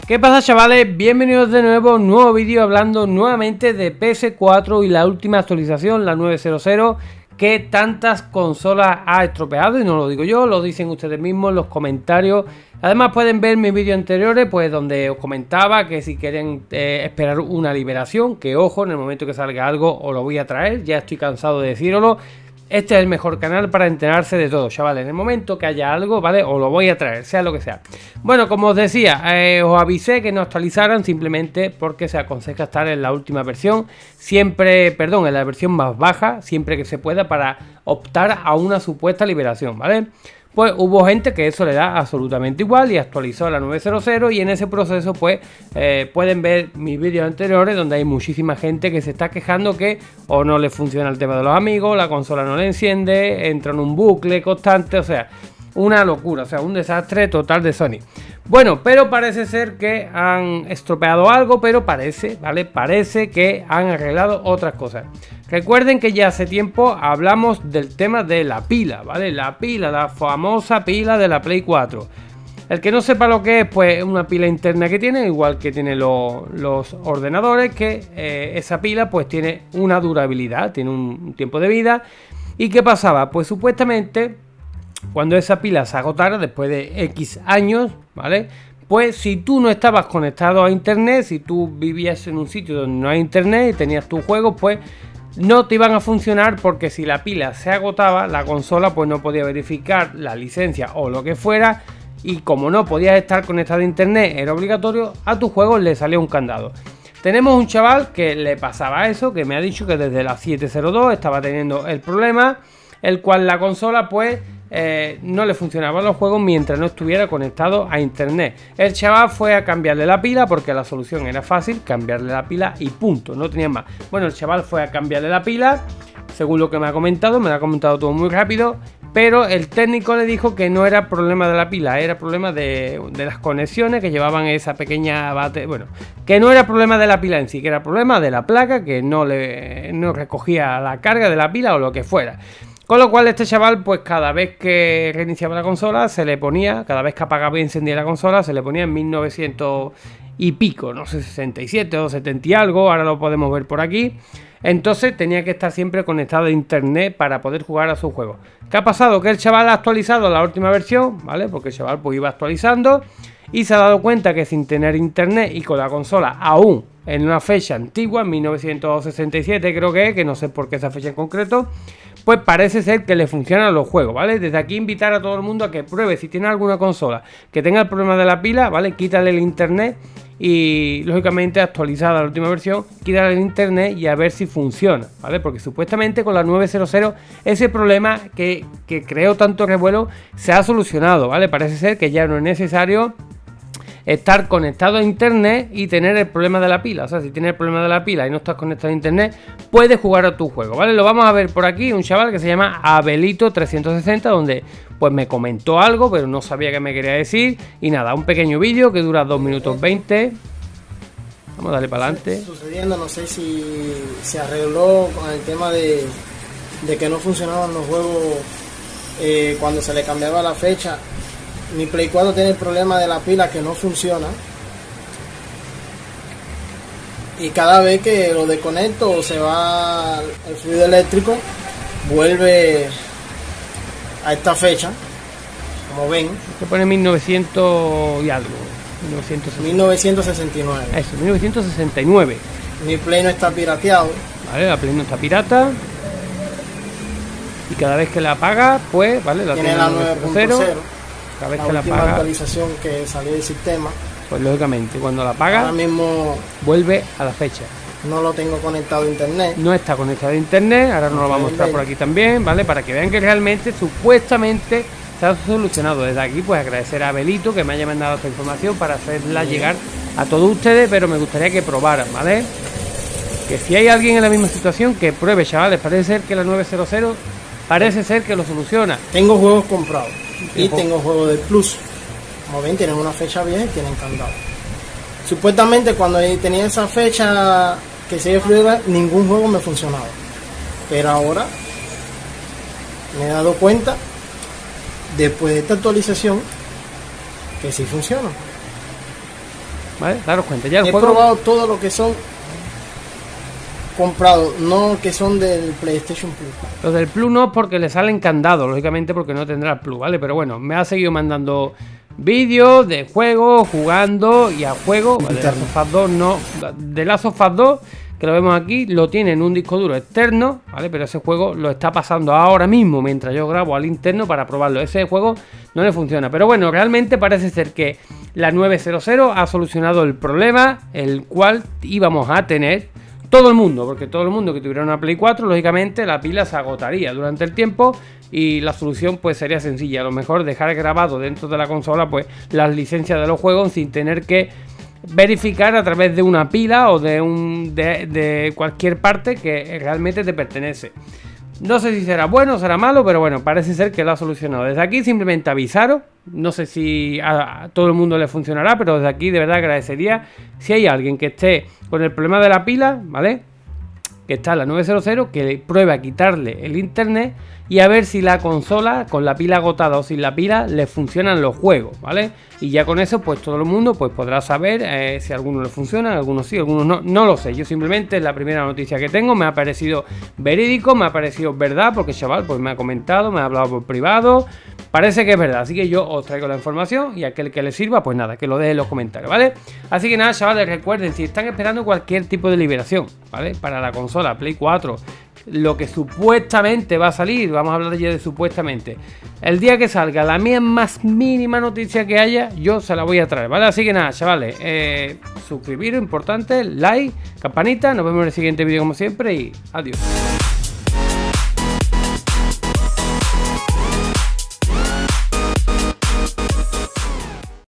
¿Qué pasa, chavales? Bienvenidos de nuevo a un nuevo vídeo hablando nuevamente de PS4 y la última actualización, la 900, que tantas consolas ha estropeado, y no lo digo yo, lo dicen ustedes mismos en los comentarios. Además pueden ver mis vídeos anteriores, pues donde os comentaba que si quieren esperar una liberación, que ojo, en el momento que salga algo os lo voy a traer, ya estoy cansado de decíroslo. Este es el mejor canal para enterarse de todo, chavales. En el momento que haya algo, ¿vale? Os lo voy a traer, sea lo que sea. Bueno, como os decía, os avisé que no actualizaran simplemente porque se aconseja estar en la última versión. Siempre, perdón, en la versión más baja, siempre que se pueda, para optar a una supuesta liberación, ¿vale? Pues hubo gente que eso le da absolutamente igual y actualizó a la 900, y en ese proceso pues pueden ver mis vídeos anteriores donde hay muchísima gente que se está quejando que o no le funciona el tema de los amigos, la consola no le enciende, entra en un bucle constante, o sea, una locura, o sea, un desastre total de Sony. Bueno, pero parece ser que han estropeado algo, pero parece, ¿vale? Parece que han arreglado otras cosas. Recuerden que ya hace tiempo hablamos del tema de la pila, ¿vale? La pila, la famosa pila de la Play 4. El que no sepa lo que es, pues una pila interna que tiene, igual que tienen los ordenadores, que esa pila pues tiene una durabilidad, tiene un tiempo de vida. ¿Y qué pasaba? Pues supuestamente, cuando esa pila se agotara después de X años, ¿vale? Pues si tú no estabas conectado a internet, si tú vivías en un sitio donde no hay internet y tenías tus juegos, pues no te iban a funcionar, porque si la pila se agotaba, la consola pues no podía verificar la licencia o lo que fuera, y como no podías estar conectado a internet, era obligatorio, a tus juegos le salía un candado. Tenemos un chaval que le pasaba eso, que me ha dicho que desde la 702 estaba teniendo el problema, el cual la consola pues no le funcionaban los juegos mientras no estuviera conectado a internet. El chaval fue a cambiarle la pila, porque la solución era fácil, cambiarle la pila y punto, no tenía más. Bueno, el chaval fue a cambiarle la pila, según lo que me ha comentado todo muy rápido, pero el técnico le dijo que no era problema de la pila, era problema de las conexiones que llevaban esa pequeña bate, bueno, que no era problema de la pila en sí, que era problema de la placa, que no recogía la carga de la pila o lo que fuera. Con lo cual este chaval, pues cada vez que reiniciaba la consola se le ponía, cada vez que apagaba y encendía la consola se le ponía en 1900 y pico, no sé, 67 o 70 y algo, ahora lo podemos ver por aquí. Entonces tenía que estar siempre conectado a internet para poder jugar a sus juegos. ¿Qué ha pasado? Que el chaval ha actualizado la última versión, ¿vale? Porque el chaval pues iba actualizando y se ha dado cuenta que sin tener internet y con la consola aún en una fecha antigua, en 1967 creo que no sé por qué esa fecha en concreto, pues parece ser que le funcionan los juegos, ¿vale? Desde aquí invitar a todo el mundo a que pruebe, si tiene alguna consola que tenga el problema de la pila, ¿vale? Quítale el internet y lógicamente actualizada la última versión, quítale el internet y a ver si funciona, ¿vale? Porque supuestamente con la 900 ese problema que creó tanto revuelo se ha solucionado, ¿vale? Parece ser que ya no es necesario estar conectado a internet y tener el problema de la pila. O sea, si tienes el problema de la pila y no estás conectado a internet, puedes jugar a tu juego, ¿vale? Lo vamos a ver por aquí, un chaval que se llama Abelito360, donde pues me comentó algo, pero no sabía qué me quería decir. Y nada, un pequeño vídeo que dura 2 minutos 20. Vamos a darle para adelante. Sucediendo, no sé si se arregló con el tema de que no funcionaban los juegos cuando se le cambiaba la fecha. Mi Play 4 tiene el problema de la pila, que no funciona, y cada vez que lo desconecto o se va el fluido eléctrico, vuelve a esta fecha, como ven. Se pone 1900 y algo, 1969. Eso, 1969. Mi Play no está pirateado. Vale, la Play no está pirata. Y cada vez que la apaga, pues, vale, la tiene la 9.0. Cada vez la que la última apaga, actualización que salió del sistema, pues lógicamente cuando la apaga, ahora mismo vuelve a la fecha. no lo tengo conectado a internet. No está conectado a internet, ahora nos lo va a mostrar por aquí también, ¿vale? Para que vean que realmente, supuestamente, se ha solucionado. Desde aquí, pues agradecer a Abelito que me haya mandado esta información para hacerla llegar a todos ustedes, pero me gustaría que probaran, ¿vale? Que si hay alguien en la misma situación, que pruebe, chavales. Parece ser que la 900 parece ser que lo soluciona. Tengo juegos comprados y tengo juegos del Plus. Como ven, tienen una fecha vieja y tienen candado. Supuestamente cuando tenía esa fecha que sigue fluida, ningún juego me funcionaba. Pero ahora me he dado cuenta, después de esta actualización, que sí funciona. ¿vale? Daros cuenta, ya el He juego... probado todo lo que son comprado, no que son del PlayStation Plus. Los del Plus no, porque le salen candados, lógicamente, porque no tendrá el Plus, ¿vale? Pero bueno, me ha seguido mandando vídeos de juegos, jugando y a juego. De Last of Us 2 no. De Last of Us 2, que lo vemos aquí, lo tiene en un disco duro externo, ¿vale? Pero ese juego lo está pasando ahora mismo, mientras yo grabo al interno para probarlo. Ese juego no le funciona. Pero bueno, realmente parece ser que la 900 ha solucionado el problema, el cual íbamos a tener todo el mundo, porque todo el mundo que tuviera una Play 4, lógicamente la pila se agotaría durante el tiempo y la solución pues sería sencilla. A lo mejor dejar grabado dentro de la consola pues las licencias de los juegos sin tener que verificar a través de una pila o de cualquier parte que realmente te pertenece. No sé si será bueno o será malo, pero bueno, parece ser que lo ha solucionado. Desde aquí simplemente avisaros, no sé si a todo el mundo le funcionará, pero desde aquí de verdad agradecería si hay alguien que esté con el problema de la pila, ¿vale? Que está en la 900, que pruebe a quitarle el internet y a ver si la consola con la pila agotada o sin la pila le funcionan los juegos, ¿vale? Y ya con eso pues todo el mundo pues podrá saber si a algunos le funcionan, algunos sí, algunos no, no lo sé. Yo simplemente es la primera noticia que tengo, me ha parecido verídico, me ha parecido verdad, porque chaval pues me ha comentado, me ha hablado por privado, parece que es verdad, así que yo os traigo la información y aquel que le sirva pues nada, que lo deje en los comentarios, ¿vale? Así que nada, chavales, recuerden, si están esperando cualquier tipo de liberación, ¿vale? Para la consola Play 4, lo que supuestamente va a salir, vamos a hablar ya de supuestamente, el día que salga la más mínima noticia que haya, yo se la voy a traer, ¿vale? Así que nada, chavales, suscribiros, importante, like, campanita, nos vemos en el siguiente vídeo como siempre y adiós.